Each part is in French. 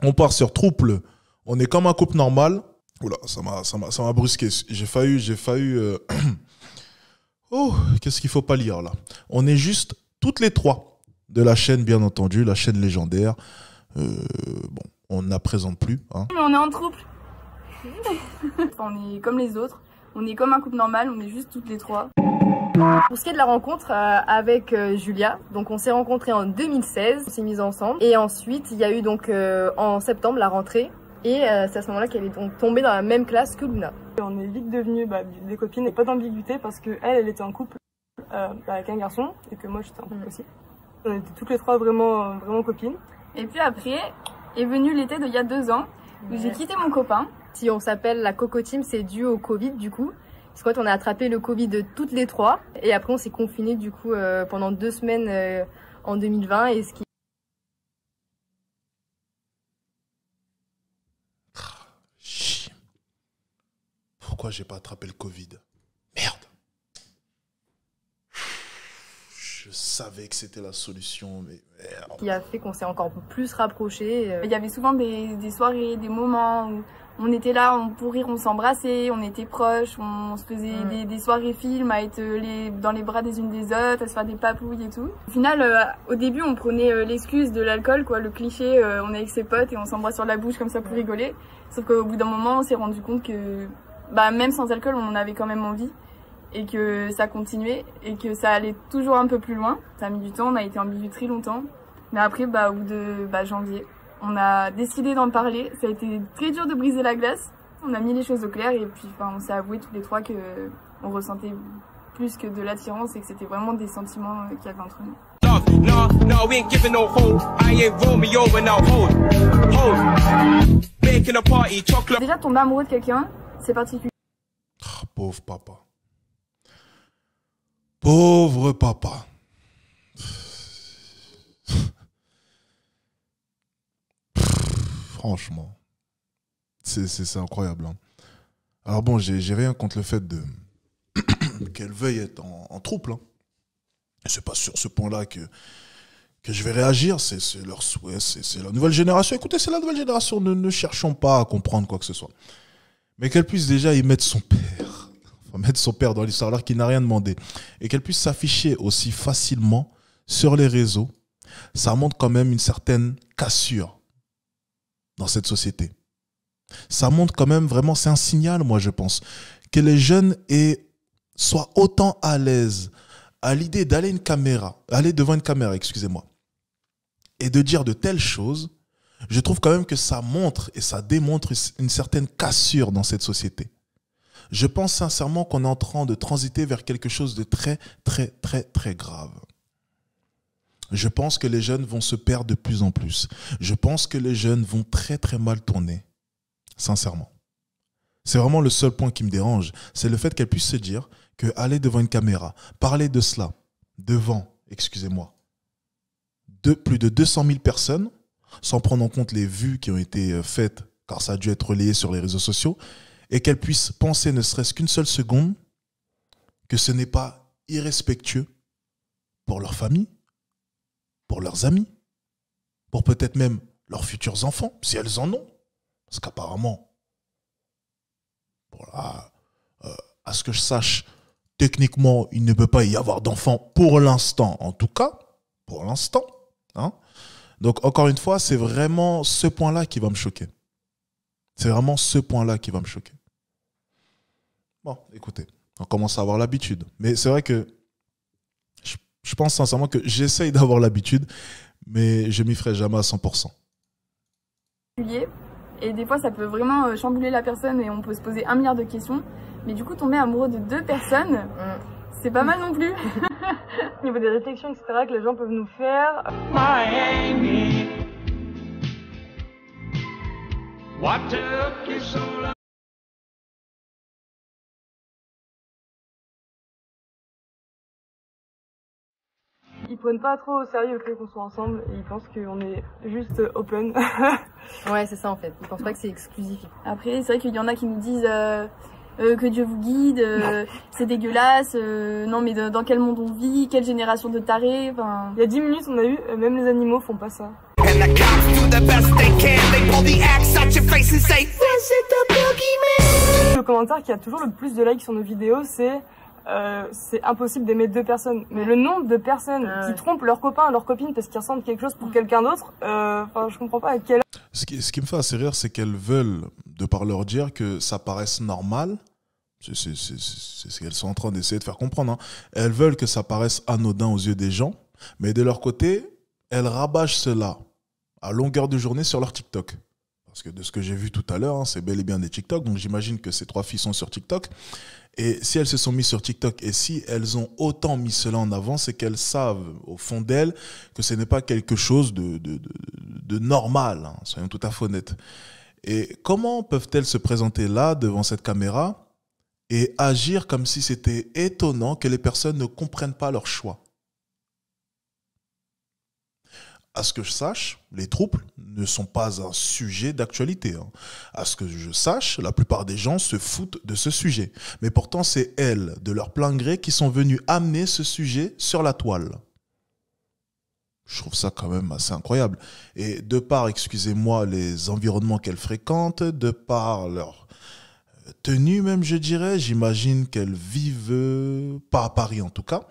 On part sur trouble. On est comme un couple normal. Oula, ça m'a brusqué. J'ai failli. Oh, qu'est-ce qu'il faut pas lire là? On est juste toutes les trois de la chaîne, bien entendu, la chaîne légendaire. Bon, on ne la présente plus. Hein. Mais on est en trouble. On est comme les autres. On est comme un couple normal. On est juste toutes les trois. Pour ce qui est de la rencontre avec Julia, donc on s'est rencontrés en 2016, on s'est mis ensemble et ensuite il y a eu donc en septembre la rentrée et c'est à ce moment-là qu'elle est donc tombée dans la même classe que Luna. On est vite devenues des copines et pas d'ambiguïté parce que elle était en couple avec un garçon et que moi j'étais en couple aussi. On était toutes les trois vraiment copines. Et puis après est venu l'été d'il y a 2 ans où j'ai quitté mon copain. Si on s'appelle la Coco Team, c'est dû au Covid du coup. C'est quoi, on a attrapé le Covid toutes les trois et après on s'est confinés du coup pendant 2 semaines en 2020 et ce qui... Pourquoi j'ai pas attrapé le Covid? Merde. Je savais que c'était la solution, mais merde. Qui a fait qu'on s'est encore plus rapprochés. Il y avait souvent des soirées, des moments où on était là, pour rire, on s'embrassait, on était proches, on se faisait des soirées films à être dans les bras des unes des autres, à se faire des papouilles et tout. Au final, au début, on prenait l'excuse de l'alcool, quoi, le cliché, on est avec ses potes et on s'embrasse sur la bouche comme ça pour rigoler. Sauf qu'au bout d'un moment, on s'est rendu compte que même sans alcool, on en avait quand même envie et que ça continuait et que ça allait toujours un peu plus loin. Ça a mis du temps, on a été en bijouterie longtemps. Mais après, au bout de janvier, on a décidé d'en parler. Ça a été très dur de briser la glace. On a mis les choses au clair et puis on s'est avoué tous les trois qu'on ressentait plus que de l'attirance et que c'était vraiment des sentiments qu'il y avait entre nous. Déjà tomber amoureux de quelqu'un, c'est particulier. Oh, pauvre papa. Pauvre papa. Franchement, c'est incroyable. Hein. Alors bon, j'ai rien contre le fait qu'elle veuille être en trouble. Hein. C'est pas sur ce point-là que je vais réagir. C'est leur souhait, c'est la nouvelle génération. Écoutez, c'est la nouvelle génération. Ne cherchons pas à comprendre quoi que ce soit. Mais qu'elle puisse déjà y mettre son père. Enfin, mettre son père dans l'histoire alors qu'il n'a rien demandé. Et qu'elle puisse s'afficher aussi facilement sur les réseaux. Ça montre quand même une certaine cassure dans cette société. Ça montre quand même vraiment, c'est un signal, moi je pense, que les jeunes soient autant à l'aise à l'idée aller devant une caméra, excusez-moi, et de dire de telles choses. Je trouve quand même que ça montre et ça démontre une certaine cassure dans cette société. Je pense sincèrement qu'on est en train de transiter vers quelque chose de très, très, très, très grave. Je pense que les jeunes vont se perdre de plus en plus. Je pense que les jeunes vont très très mal tourner. Sincèrement. C'est vraiment le seul point qui me dérange. C'est le fait qu'elle puisse se dire qu'aller devant une caméra, parler de cela, devant, excusez-moi, plus de 200 000 personnes, sans prendre en compte les vues qui ont été faites, car ça a dû être relayé sur les réseaux sociaux, et qu'elle puisse penser ne serait-ce qu'une seule seconde que ce n'est pas irrespectueux pour leur famille, pour leurs amis, pour peut-être même leurs futurs enfants, si elles en ont. Parce qu'apparemment, voilà, à ce que je sache, techniquement, il ne peut pas y avoir d'enfants pour l'instant, en tout cas, pour l'instant. Hein. Donc, encore une fois, c'est vraiment ce point-là qui va me choquer. C'est vraiment ce point-là qui va me choquer. Bon, écoutez, on commence à avoir l'habitude. Mais c'est vrai que je pense sincèrement que j'essaye d'avoir l'habitude, mais je m'y ferai jamais à 100%. Et des fois, ça peut vraiment chambouler la personne et on peut se poser 1 milliard de questions. Mais du coup, tomber amoureux de 2 personnes, c'est pas mal non plus. Au niveau des réflexions, etc., que les gens peuvent nous faire. Ils prennent pas trop au sérieux le fait qu'on soit ensemble et ils pensent qu'on est juste open. Ouais, c'est ça en fait. Ils pensent pas que c'est exclusif. Après, c'est vrai qu'il y en a qui nous disent que Dieu vous guide, c'est dégueulasse, non mais dans quel monde on vit, quelle génération de tarés, enfin... Il y a 10 minutes, on a eu, même les animaux font pas ça. commentaire qui a toujours le plus de likes sur nos vidéos, c'est impossible d'aimer 2 personnes. Mais le nombre de personnes qui trompent leur copain, leur copine parce qu'ils ressentent quelque chose pour quelqu'un d'autre, je comprends pas à quel... Ce qui me fait assez rire, c'est qu'elles veulent, de par leur dire, que ça paraisse normal. C'est ce qu'elles sont en train d'essayer de faire comprendre. Hein. Elles veulent que ça paraisse anodin aux yeux des gens, mais de leur côté, elles rabâchent cela à longueur de journée sur leur TikTok. Parce que de ce que j'ai vu tout à l'heure, hein, c'est bel et bien des TikTok, donc j'imagine que ces 3 filles sont sur TikTok. Et si elles se sont mises sur TikTok et si elles ont autant mis cela en avant, c'est qu'elles savent au fond d'elles que ce n'est pas quelque chose de normal, hein, soyons tout à fait honnêtes. Et comment peuvent-elles se présenter là, devant cette caméra, et agir comme si c'était étonnant que les personnes ne comprennent pas leur choix? À ce que je sache, les troubles ne sont pas un sujet d'actualité. Hein. À ce que je sache, la plupart des gens se foutent de ce sujet. Mais pourtant, c'est elles, de leur plein gré, qui sont venues amener ce sujet sur la toile. Je trouve ça quand même assez incroyable. Et de par, excusez-moi, les environnements qu'elles fréquentent, de par leur tenue même, je dirais, j'imagine qu'elles vivent, pas à Paris en tout cas,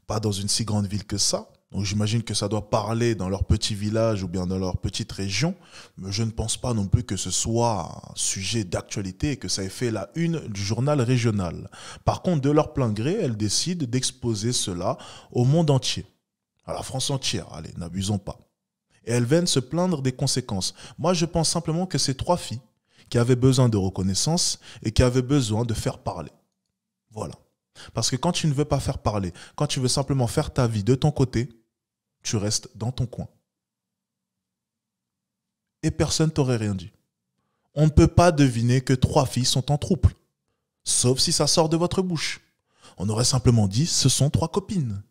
pas dans une si grande ville que ça. Donc j'imagine que ça doit parler dans leur petit village ou bien dans leur petite région, mais je ne pense pas non plus que ce soit un sujet d'actualité et que ça ait fait la une du journal régional. Par contre, de leur plein gré, elles décident d'exposer cela au monde entier, à la France entière, allez, n'abusons pas. Et elles viennent se plaindre des conséquences. Moi, je pense simplement que ces 3 filles qui avaient besoin de reconnaissance et qui avaient besoin de faire parler. Voilà. Parce que quand tu ne veux pas faire parler, quand tu veux simplement faire ta vie de ton côté, tu restes dans ton coin. Et personne t'aurait rien dit. On ne peut pas deviner que 3 filles sont en trouble. Sauf si ça sort de votre bouche. On aurait simplement dit, ce sont 3 copines.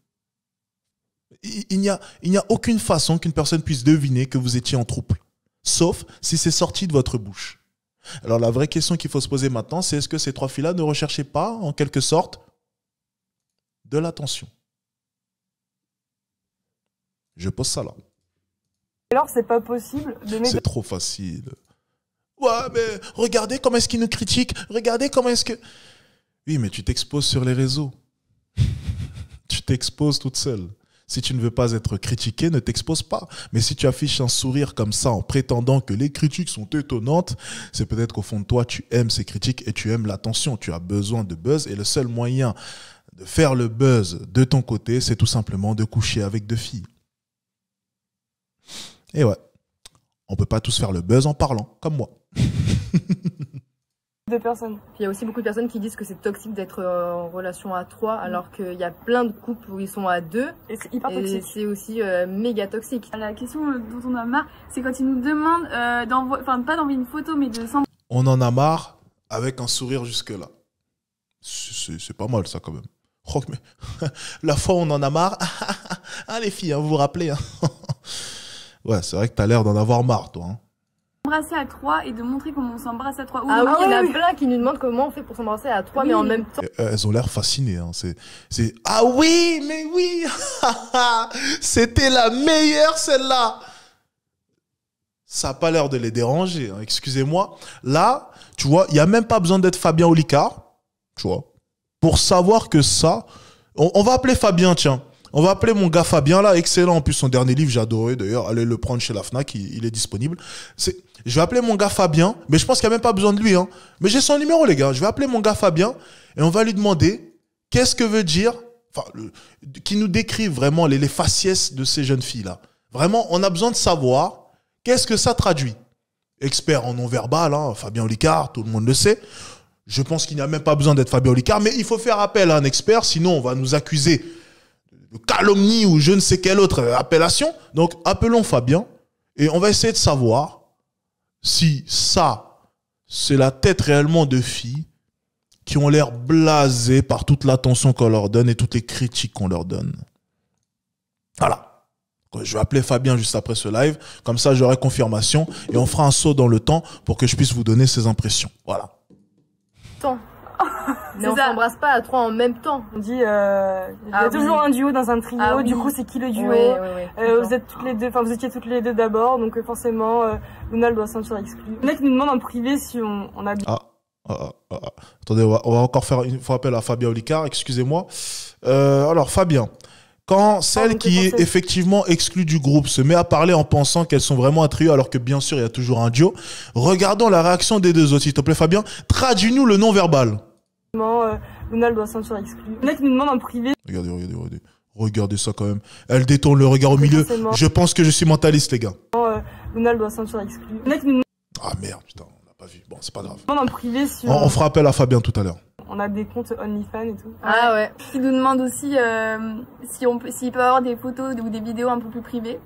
Il n'y a aucune façon qu'une personne puisse deviner que vous étiez en trouble. Sauf si c'est sorti de votre bouche. Alors la vraie question qu'il faut se poser maintenant, c'est est-ce que ces 3 filles-là ne recherchaient pas, en quelque sorte, de l'attention? Je pose ça là. Alors, c'est pas possible de... C'est trop facile. Ouais, mais regardez comment est-ce qu'ils nous critiquent. Regardez comment est-ce que... Oui, mais tu t'exposes sur les réseaux. Tu t'exposes toute seule. Si tu ne veux pas être critiqué, ne t'expose pas. Mais si tu affiches un sourire comme ça en prétendant que les critiques sont étonnantes, c'est peut-être qu'au fond de toi, tu aimes ces critiques et tu aimes l'attention. Tu as besoin de buzz et le seul moyen de faire le buzz de ton côté, c'est tout simplement de coucher avec 2 filles. Et ouais, on peut pas tous faire le buzz en parlant, comme moi. 2 personnes. Puis il y a aussi beaucoup de personnes qui disent que c'est toxique d'être en relation à 3, alors qu'il y a plein de couples où ils sont à 2. Et c'est hyper toxique. Et c'est aussi méga toxique. La question dont on a marre, c'est quand ils nous demandent pas d'envoyer une photo, mais de s'en... On en a marre avec un sourire jusque-là. C'est pas mal ça quand même. Oh, mais la fois où on en a marre, ah les filles, hein, vous vous rappelez hein. Ouais, c'est vrai que t'as l'air d'en avoir marre, toi. Hein. S'embrasser à 3 et de montrer comment on s'embrasse à 3. Ah oui, il y en a plein qui nous demandent comment on fait pour s'embrasser à 3, mais en même temps. Elles ont l'air fascinées. Hein. Ah oui, mais oui. C'était la meilleure, celle-là. Ça n'a pas l'air de les déranger, hein. Excusez-moi. Là, tu vois, il n'y a même pas besoin d'être Fabien Olicard, tu vois, pour savoir que ça... On va appeler Fabien, tiens. On va appeler mon gars Fabien, là, excellent. En plus, son dernier livre, j'ai adoré. D'ailleurs, allez le prendre chez la FNAC, il est disponible. Je vais appeler mon gars Fabien, mais je pense qu'il n'y a même pas besoin de lui. Hein. Mais j'ai son numéro, les gars. Je vais appeler mon gars Fabien et on va lui demander qu'est-ce que veut dire, qui nous décrive vraiment les faciès de ces jeunes filles-là. Vraiment, on a besoin de savoir qu'est-ce que ça traduit. Expert en non-verbal, hein, Fabien Olicard, tout le monde le sait. Je pense qu'il n'y a même pas besoin d'être Fabien Olicard, mais il faut faire appel à un expert, sinon on va nous accuser de calomnie ou je ne sais quelle autre appellation. Donc, appelons Fabien et on va essayer de savoir si ça, c'est la tête réellement de filles qui ont l'air blasées par toute l'attention qu'on leur donne et toutes les critiques qu'on leur donne. Voilà. Je vais appeler Fabien juste après ce live. Comme ça, j'aurai confirmation et on fera un saut dans le temps pour que je puisse vous donner ces impressions. Voilà. Mais on s'embrasse pas à 3 en même temps. On dit, il y a toujours un duo dans un trio. Du coup, c'est qui le duo? Vous êtes toutes les deux, enfin, vous étiez toutes les deux d'abord, donc forcément, Luna doit se sentir exclue. Il y en a qui nous demandent en privé si on a... Attendez, on va encore faire une fois appel à Fabien Olicard, excusez-moi. Alors, Fabien, quand celle qui est effectivement exclue du groupe se met à parler en pensant qu'elles sont vraiment un trio, alors que bien sûr, il y a toujours un duo, regardons la réaction des deux autres, s'il te plaît, Fabien. Traduis-nous le non-verbal. Luna doit se sentir exclue. Le mec nous demande en privé. Regardez ça quand même. Elle détourne le regard au milieu. Je pense que je suis mentaliste, les gars. Luna doit se sentir exclue. Le mec nous demande... Ah merde, putain, on n'a pas vu. Bon, c'est pas grave. En privé sur... On fera appel à Fabien tout à l'heure. On a des comptes OnlyFans et tout. Ah ouais. Il nous demande aussi s'il peut avoir des photos ou des vidéos un peu plus privées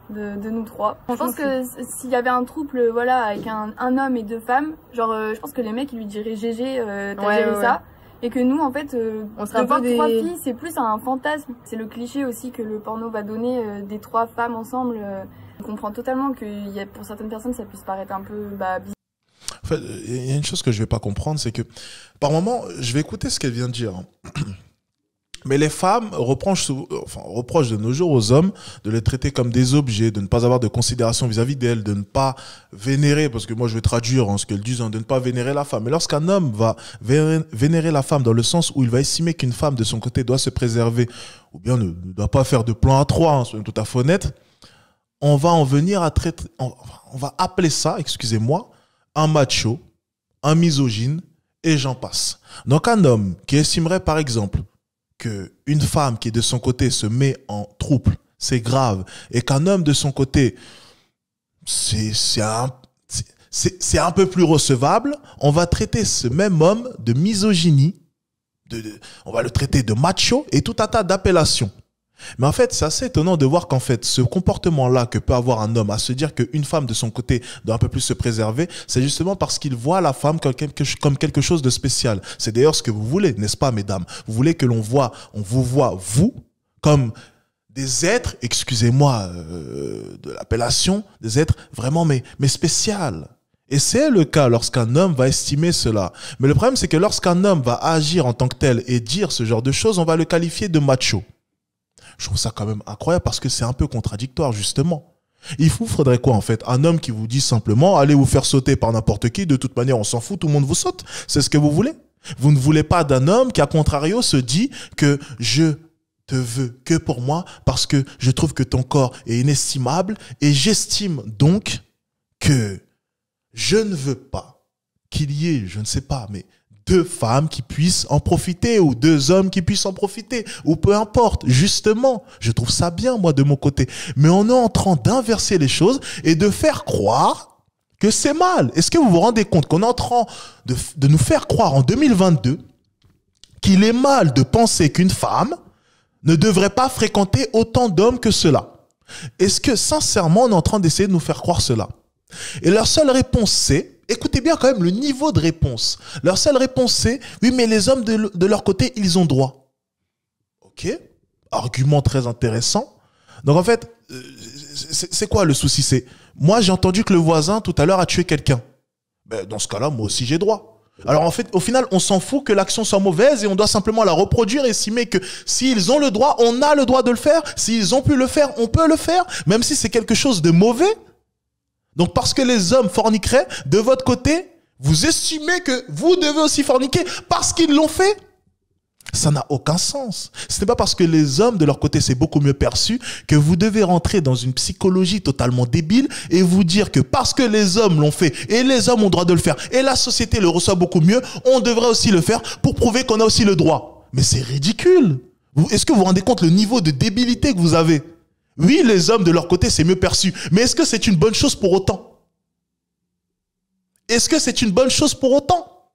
de nous trois. Je pense que s'il y avait un couple, voilà, avec un homme et deux femmes, genre, je pense que les mecs ils lui diraient GG, t'as géré ça. Et que nous, en fait, on serait voir trois filles, c'est plus un fantasme. C'est le cliché aussi que le porno va donner des trois femmes ensemble. On comprend totalement que pour certaines personnes, ça puisse paraître un peu bizarre. En fait, il y a une chose que je vais pas comprendre, c'est que par moment, je vais écouter ce qu'elle vient de dire. Mais les femmes reprochent de nos jours aux hommes de les traiter comme des objets, de ne pas avoir de considération vis-à-vis d'elles, de ne pas vénérer, parce que moi je vais traduire ce qu'elles disent, de ne pas vénérer la femme. Mais lorsqu'un homme va vénérer la femme dans le sens où il va estimer qu'une femme de son côté doit se préserver, ou bien ne doit pas faire de plan à trois, soyons tout à fait honnêtes, on va en venir à traiter, on va appeler ça, excusez-moi, un macho, un misogyne, et j'en passe. Donc un homme qui estimerait par exemple qu'une femme qui de son côté se met en trouble, c'est grave, et qu'un homme de son côté, c'est un peu plus recevable, on va traiter ce même homme de misogynie, on va le traiter de macho et tout un tas d'appellations. Mais en fait, c'est assez étonnant de voir qu'en fait, ce comportement-là que peut avoir un homme à se dire qu'une femme de son côté doit un peu plus se préserver, c'est justement parce qu'il voit la femme comme quelque chose de spécial. C'est d'ailleurs ce que vous voulez, n'est-ce pas, mesdames? Vous voulez que on vous voit, vous, comme des êtres, excusez-moi de l'appellation, des êtres vraiment mais spécial. Et c'est le cas lorsqu'un homme va estimer cela. Mais le problème, c'est que lorsqu'un homme va agir en tant que tel et dire ce genre de choses, on va le qualifier de macho. Je trouve ça quand même incroyable parce que c'est un peu contradictoire, justement. Il vous faudrait quoi, en fait? Un homme qui vous dit simplement, allez vous faire sauter par n'importe qui, de toute manière, on s'en fout, tout le monde vous saute. C'est ce que vous voulez? Vous ne voulez pas d'un homme qui, à contrario, se dit que je te veux que pour moi parce que je trouve que ton corps est inestimable et j'estime donc que je ne veux pas qu'il y ait, je ne sais pas, mais deux femmes qui puissent en profiter ou deux hommes qui puissent en profiter ou peu importe. Justement, je trouve ça bien, moi, de mon côté. Mais on est en train d'inverser les choses et de faire croire que c'est mal. Est-ce que vous vous rendez compte qu'on est en train de nous faire croire en 2022 qu'il est mal de penser qu'une femme ne devrait pas fréquenter autant d'hommes que cela? Est-ce que, sincèrement, on est en train d'essayer de nous faire croire cela? Et leur seule réponse, c'est... Écoutez bien quand même le niveau de réponse. Leur seule réponse, c'est « Oui, mais les hommes de leur côté, ils ont droit. » Ok, argument très intéressant. Donc en fait, c'est quoi le souci? C'est moi, j'ai entendu que le voisin, tout à l'heure, a tué quelqu'un. Ben, dans ce cas-là, moi aussi, j'ai droit. Alors en fait, au final, on s'en fout que l'action soit mauvaise et on doit simplement la reproduire et estimer que s'ils ont le droit, on a le droit de le faire. S'ils ont pu le faire, on peut le faire, même si c'est quelque chose de mauvais. Donc parce que les hommes forniqueraient, de votre côté, vous estimez que vous devez aussi forniquer parce qu'ils l'ont fait? Ça n'a aucun sens. Ce n'est pas parce que les hommes, de leur côté, c'est beaucoup mieux perçu que vous devez rentrer dans une psychologie totalement débile et vous dire que parce que les hommes l'ont fait et les hommes ont le droit de le faire et la société le reçoit beaucoup mieux, on devrait aussi le faire pour prouver qu'on a aussi le droit. Mais c'est ridicule. Est-ce que vous vous rendez compte le niveau de débilité que vous avez? Oui, les hommes, de leur côté, c'est mieux perçu. Mais est-ce que c'est une bonne chose pour autant? Est-ce que c'est une bonne chose pour autant?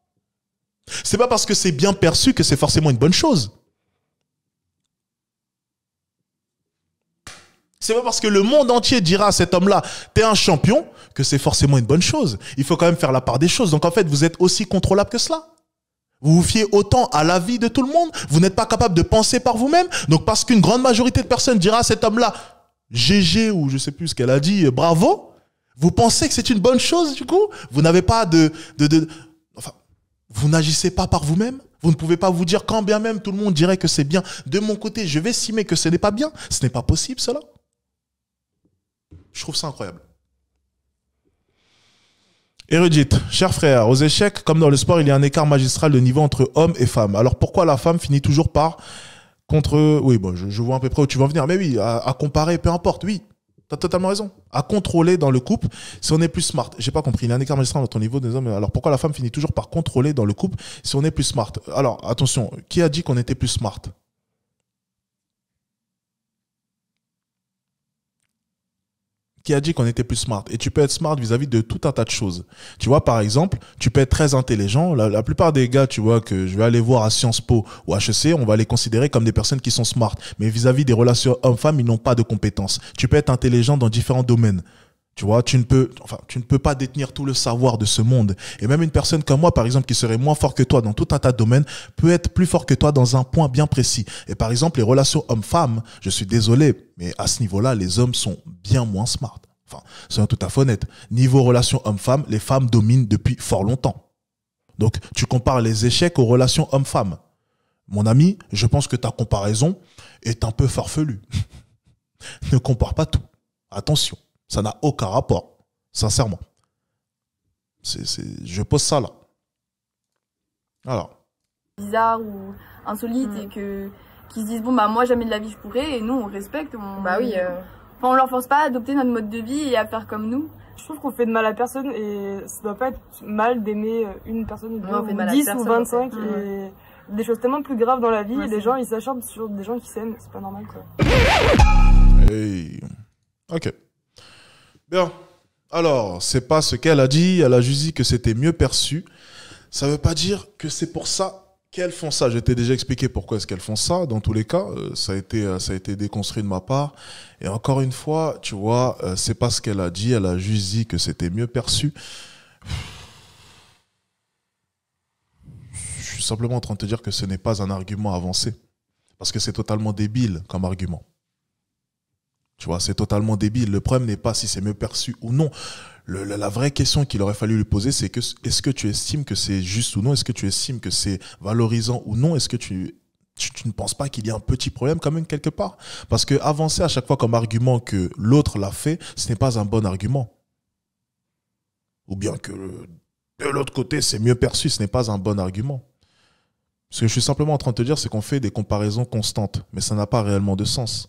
C'est pas parce que c'est bien perçu que c'est forcément une bonne chose. C'est pas parce que le monde entier dira à cet homme-là, t'es un champion, que c'est forcément une bonne chose. Il faut quand même faire la part des choses. Donc en fait, vous êtes aussi contrôlable que cela. Vous vous fiez autant à l'avis de tout le monde. Vous n'êtes pas capable de penser par vous-même. Donc parce qu'une grande majorité de personnes dira à cet homme-là, GG ou je sais plus ce qu'elle a dit, bravo. Vous pensez que c'est une bonne chose du coup? Vous n'avez pas enfin, vous n'agissez pas par vous-même? Vous ne pouvez pas vous dire quand bien même tout le monde dirait que c'est bien. De mon côté, je vais estimer que ce n'est pas bien. Ce n'est pas possible cela. Je trouve ça incroyable. Érudite, cher frère, aux échecs, comme dans le sport, il y a un écart magistral de niveau entre hommes et femmes. Alors pourquoi la femme finit toujours par contre... Oui, bon, je vois à peu près où tu vas en venir. Mais oui, à comparer, peu importe, oui. T'as totalement raison. À contrôler dans le couple, si on est plus smart. J'ai pas compris, il y a un écart magistral dans ton niveau des hommes. Alors pourquoi la femme finit toujours par contrôler dans le couple si on est plus smart? Alors, attention, qui a dit qu'on était plus smart? Qui a dit qu'on était plus smart? Et tu peux être smart vis-à-vis de tout un tas de choses. Tu vois, par exemple, tu peux être très intelligent. La plupart des gars, tu vois, que je vais aller voir à Sciences Po ou HEC, on va les considérer comme des personnes qui sont smart. Mais vis-à-vis des relations hommes-femmes, ils n'ont pas de compétences. Tu peux être intelligent dans différents domaines. Tu vois, tu ne peux pas détenir tout le savoir de ce monde. Et même une personne comme moi, par exemple, qui serait moins fort que toi dans tout un tas de domaines, peut être plus fort que toi dans un point bien précis. Et par exemple, les relations hommes-femmes, je suis désolé, mais à ce niveau-là, les hommes sont bien moins smart. Enfin, soyons tout à fait honnêtes. Niveau relations hommes-femmes, les femmes dominent depuis fort longtemps. Donc, tu compares les échecs aux relations hommes-femmes. Mon ami, je pense que ta comparaison est un peu farfelue. Ne compare pas tout. Attention. Ça n'a aucun rapport, sincèrement. Je pose ça là. Alors. Bizarre ou insolite et qu'ils se disent bon bah moi jamais de la vie je pourrais et nous on respecte. Bah oui. Enfin, on leur force pas à adopter notre mode de vie et à faire comme nous. Je trouve qu'on fait de mal à personne et ça doit pas être mal d'aimer une personne, deux, ou 10 ou 25 et des choses tellement plus graves dans la vie et les gens ils s'acharnent sur des gens qui s'aiment, c'est pas normal quoi. Hey. Ok. Bien. Alors, c'est pas ce qu'elle a dit. Elle a juste dit que c'était mieux perçu. Ça veut pas dire que c'est pour ça qu'elles font ça. Je t'ai déjà expliqué pourquoi est-ce qu'elles font ça. Dans tous les cas, ça a été déconstruit de ma part. Et encore une fois, tu vois, c'est pas ce qu'elle a dit. Elle a juste dit que c'était mieux perçu. Je suis simplement en train de te dire que ce n'est pas un argument avancé. Parce que c'est totalement débile comme argument. Tu vois, c'est totalement débile. Le problème n'est pas si c'est mieux perçu ou non. La vraie question qu'il aurait fallu lui poser, c'est que est-ce que tu estimes que c'est juste ou non? Est-ce que tu estimes que c'est valorisant ou non? Est-ce que tu ne penses pas qu'il y a un petit problème quand même quelque part? Parce que avancer à chaque fois comme argument que l'autre l'a fait, ce n'est pas un bon argument. Ou bien que de l'autre côté, c'est mieux perçu, ce n'est pas un bon argument. Ce que je suis simplement en train de te dire, c'est qu'on fait des comparaisons constantes, mais ça n'a pas réellement de sens.